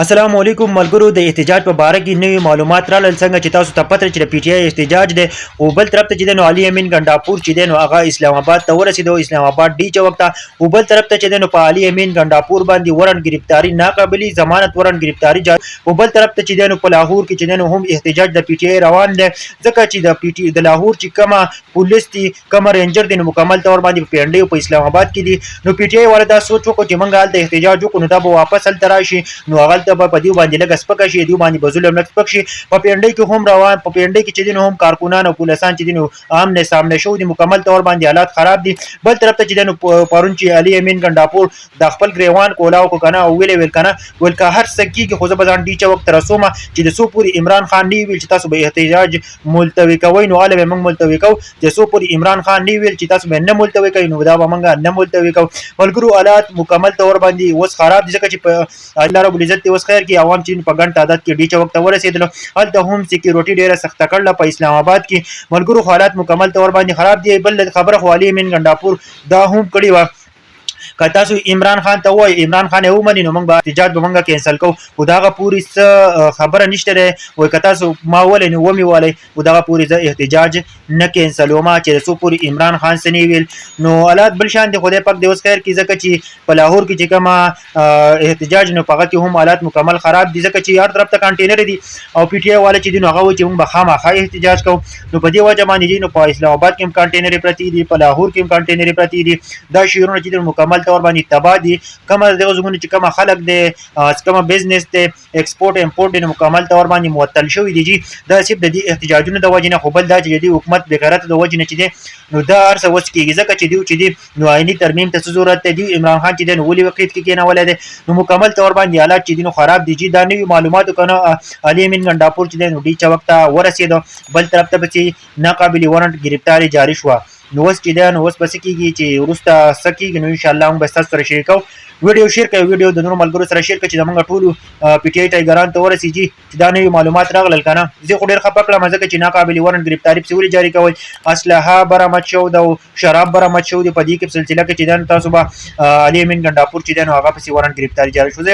السلام علیکم ملګرو د احتجاج په باره کې نوې معلومات راغلل څنګه چې تاسو ته پته چې د پی ټی آی احتجاج دی او بل طرف ته چې دی نو علي امین ګنډاپور چې دی نو هغه اسلام آباد ته ورسېدو اسلام آباد ډي چوک ته او بل طرف ته چې دی نو په علي امین ګنډاپور باندې ورن گرفتاری ناقابلی ضمانت ورن گرفتاری او بل طرف ته چې دی نو په لاهور کې چې دی نو هم احتجاج د پی ټی آی روان دی ځکه چې د پی ټی د لاهور چې کومه پولیس دي کومه رینجر دي نو مکمل تور باندې په پنډي او په اسلام آباد کې دي نو پی ټی آی والا دا سوچ وکړو چې موږ هلته احتجاج وکړو نو دا به واپس هلته راشي نو هغلته به په دې باندې لږ سپکه شي دوی باندې به ظلم لږ سپک شي په پنډۍ کې هم روان په پنډۍ کې چې دي نو هم کارکونان او پولیسان چې دي نو آمنے سامنے شو دي مکمل طور باندې حالات خراب دي بل طرف ته چې دي نو پرون چې علي امین ګنډاپور د خپل ګریوان کولاو کو کنه او ویل کنه ول که هر څه کېږي خو زه به ځان ډي چوک ته رسومه چې د څو پورې عمران خان نه ویل چې تاسو به احتجاج ملتوي کوئ نو هله به موږ ملتوي کوو د څو پورې عمران خان نه ویل چې تاسو به نه ملتوي کوئ نو دا به موږ نه ملتوي کوو ملګرو حالات مکمل طور باندې اوس خراب دي ځکه چې په الله رب العزت اوس خیر کې عوام چې په ګڼ تعداد کې ډي چوک ته ورسېدل هلته هم سکیورټي ډیره سخته کړله په اسلام آباد کې ملګرو حالات مکمل طور باندې خراب دي بل خبره خو علي امین ګنډاپور دا هم کړې وه که تاسو عمران خان ته وایي عمران خان یې ومني نو موږ به احتجاج به موږ کینسل کوو خو د هغه پورې څه خبره نشته دی وایي که تاسو ما ولئ نو ومې ولئ خو د هغه پورې زه احتجاج نه کینسلومه چې د څو پورې عمران خان څه نه ویل نو حالات بل شان دي خدای پاک دې اوس خیر کړي ځکه چې په لاهور کې چې کومه احتجاج نو په هغه کې هم حالات مکمل خراب دي ځکه چې هر طرف ته کانټینر دي او پی ټی آی والا چې دي نو هغه وایي چې موږ به خامخا احتجاج کوو نو په دې وجه باندې دي نو په اسلام آباد کې هم کانټینرې پرتې دي په لاهور کې هم کانټینرې پرتې دي دا شعرونه چې دي مکمل طور باندې تباه دي کومه دغه زمونږ چې کومه خلک دی کومه بزنس دی ایکسپورټ امپورټ دی مکمل طور باندې معطل شوی دی جی دا صرف د دې احتجاجونو د وجې نه خو بل دا چې د حکومت بغیرت د وجې نه چې دی نو دا هر څه وس کېږي ځکه چې دی نو آئیني ترمیم ته څه ضرورت دی عمران خان چې دی نو ولې وقیت کې کېنولی دی نو مکمل طور باندې حالات چې دي نو خراب دي جی دا نوي معلوماتو که نه علي امین ګنډاپور چې دی نو ډي چوک ته ورسېده بل طرف ته به چې ناقابل ورنټ گرفتاري جاري شوه نو اوس چې دی نو اوس به څه کېږي چې وروسته څه کېږي نو انشاءالله موږ به ستاسو سره شریکوو ویډیو شیر کړئ ویډیو د نورو ملګرو سره شیر کړئ چې زموږ ټولو پی ټی آی ټایګرانو ته ورسېږي چې دا نوي معلومات راغلل که نه زه خو ډېر خفه کړم ځکه چې ناقابل ورنټ گرفتاري پسې ولې جاري کوئ اسلحه برآمد شوی ده او شراب برآمد شوی دی په دې کې په سلسله کې چې دی نو تاسو به علي امین ګنډاپور چې دی نو هغه پسې ورنټ گرفتاري جاري شو